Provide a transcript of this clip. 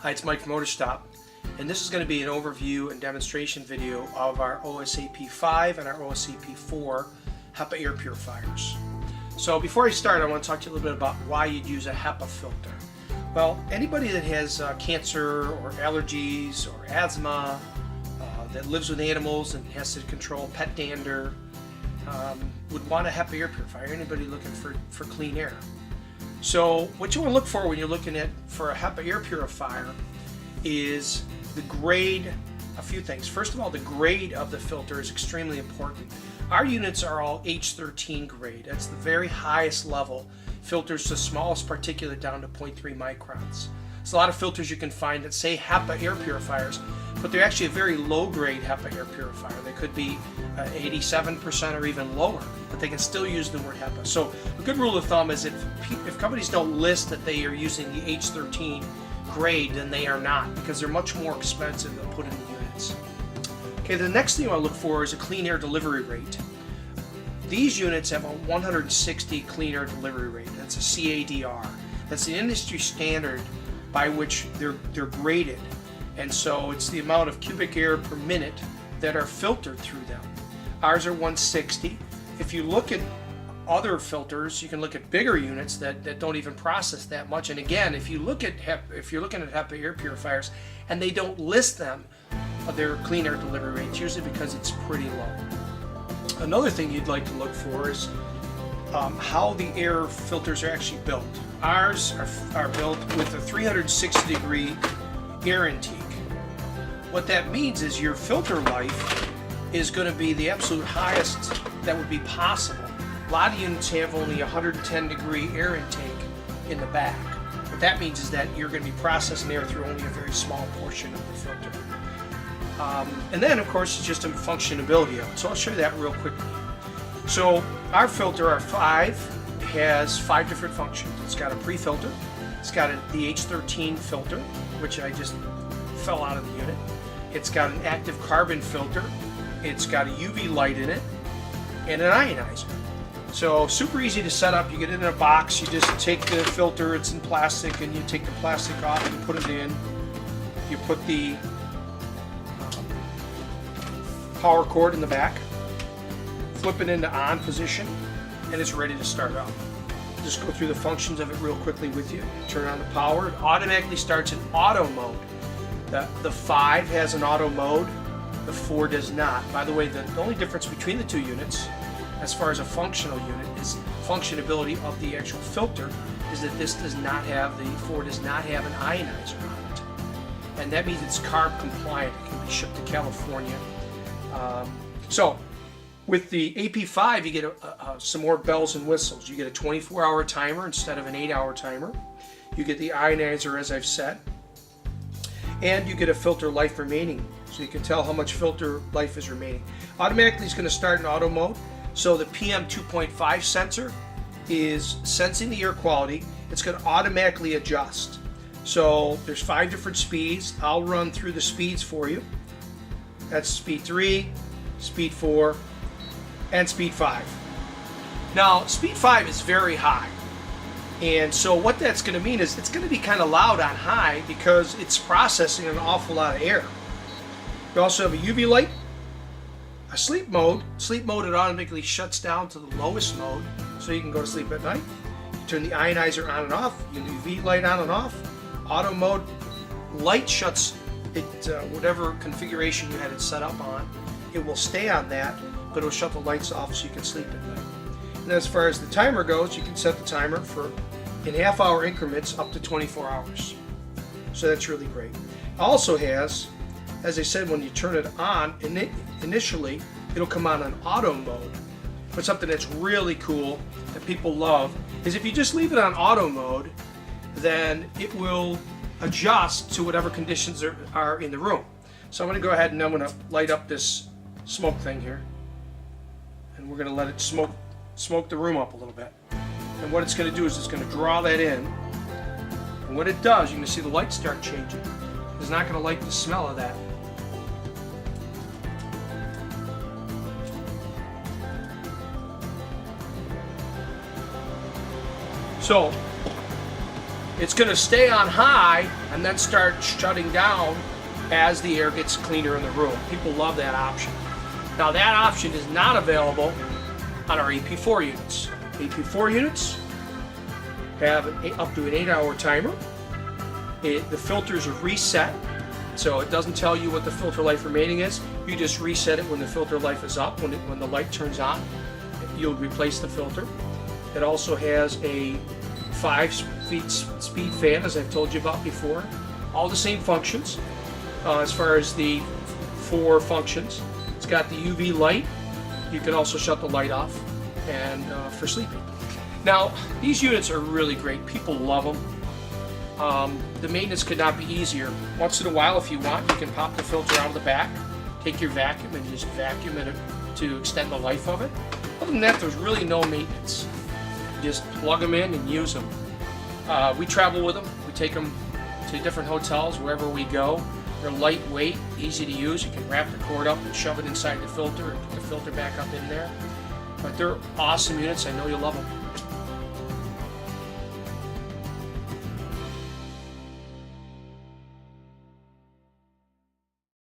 Hi, it's Mike from OdorStop, and this is going to be an overview and demonstration video of our OSAP5 and our OSAP4 Hepa air purifiers. So before I start, I want to talk to you a little bit about why you'd use a Hepa filter. Well, anybody that has cancer or allergies or asthma, that lives with animals and has to control pet dander, would want a Hepa air purifier. Anybody looking for clean air. So what you want to look for when you're looking for a Hepa air purifier is the grade. A few things. First of all, the grade of the filter is extremely important. Our units are all H13 grade. That's the very highest level. Filters the smallest particulate down to 0.3 microns. There's a lot of filters you can find that say Hepa air purifiers, but they're actually a very low grade Hepa air purifier. They could be 87% or even lower, but they can still use the word Hepa. So a good rule of thumb is if companies don't list that they are using the H13 grade, then they are not, because they're much more expensive to put in the units. Okay, the next thing I look for is a clean air delivery rate. These units have a 160 clean air delivery rate. That's a CADR. That's the industry standard by which they're graded. And so it's the amount of cubic air per minute that are filtered through them. Ours are 160. If you look at other filters, you can look at bigger units that don't even process that much. And again, if you're looking at Hepa air purifiers and they don't list them, their clean air delivery rates, usually because it's pretty low. Another thing you'd like to look for is how the air filters are actually built. Ours are built with a 360-degree air intake. What that means is your filter life is going to be the absolute highest that would be possible. A lot of units have only 110-degree air intake in the back. What that means is that you're going to be processing air through only a very small portion of the filter. And then, of course, it's just a functionability of it. So I'll show you that real quickly. So our filter, our 5, has 5 different functions. It's got a pre-filter. It's got the H13 filter, which I just fell out of the unit. It's got an active carbon filter. It's got a UV light in it, and an ionizer. So super easy to set up. You get it in a box. You just take the filter. It's in plastic, and you take the plastic off and you put it in. You put the power cord in the back, flip it into on position, and it's ready to start up. Just go through the functions of it real quickly with you. Turn on the power. It automatically starts in auto mode. The 5 has an auto mode. The 4 does not. By the way, the only difference between the two units, as far as a functional unit, is functionability of the actual filter, is that this does not have, the 4 does not have an ionizer on it. And that means it's CARB compliant. It can be shipped to California. So with the AP5, you get some more bells and whistles. You get a 24-hour timer instead of an 8-hour timer. You get the ionizer, as I've said. And you get a filter life remaining, so you can tell how much filter life is remaining. Automatically, it's going to start in auto mode. So the PM 2.5 sensor is sensing the air quality. It's going to automatically adjust. So there's 5 different speeds. I'll run through the speeds for you. That's speed 3, speed 4, and speed 5. Now, speed 5 is very high. And so what that's going to mean is it's going to be kind of loud on high because it's processing an awful lot of air. You also have a UV light, a sleep mode. Sleep mode, it automatically shuts down to the lowest mode so you can go to sleep at night. You turn the ionizer on and off, UV light on and off. Auto mode, light shuts it, whatever configuration you had it set up on, it will stay on that, but it'll shut the lights off so you can sleep at night. And as far as the timer goes, you can set the timer for in half-hour increments up to 24 hours. So that's really great. It also has, as I said, when you turn it on, initially it'll come on auto mode. But something that's really cool that people love is if you just leave it on auto mode, then it will adjust to whatever conditions are in the room. So I'm going to go ahead and I'm going to light up this smoke thing here, and we're going to let it smoke the room up a little bit. And what it's going to do is it's going to draw that in, and when it does, you're going to see the lights start changing. It's not going to like the smell of that. So it's going to stay on high and then start shutting down as the air gets cleaner in the room. People love that option. Now that option is not available on our AP4 units. AP4 units have up to an 8-hour timer. The filters are reset, so it doesn't tell you what the filter life remaining is. You just reset it when the filter life is up. When the light turns on, you'll replace the filter. It also has a 5-speed fan, as I've told you about before. All the same functions as far as the 4 functions. It's got the UV light. You can also shut the light off and for sleeping. Now, these units are really great. People love them. The maintenance could not be easier. Once in a while, if you want, you can pop the filter out of the back, take your vacuum and just vacuum it to extend the life of it. Other than that, there's really no maintenance. You just plug them in and use them. We travel with them. We take them to different hotels wherever we go. They're lightweight, easy to use. You can wrap the cord up and shove it inside the filter and put the filter back up in there. But they're awesome units. I know you'll love them.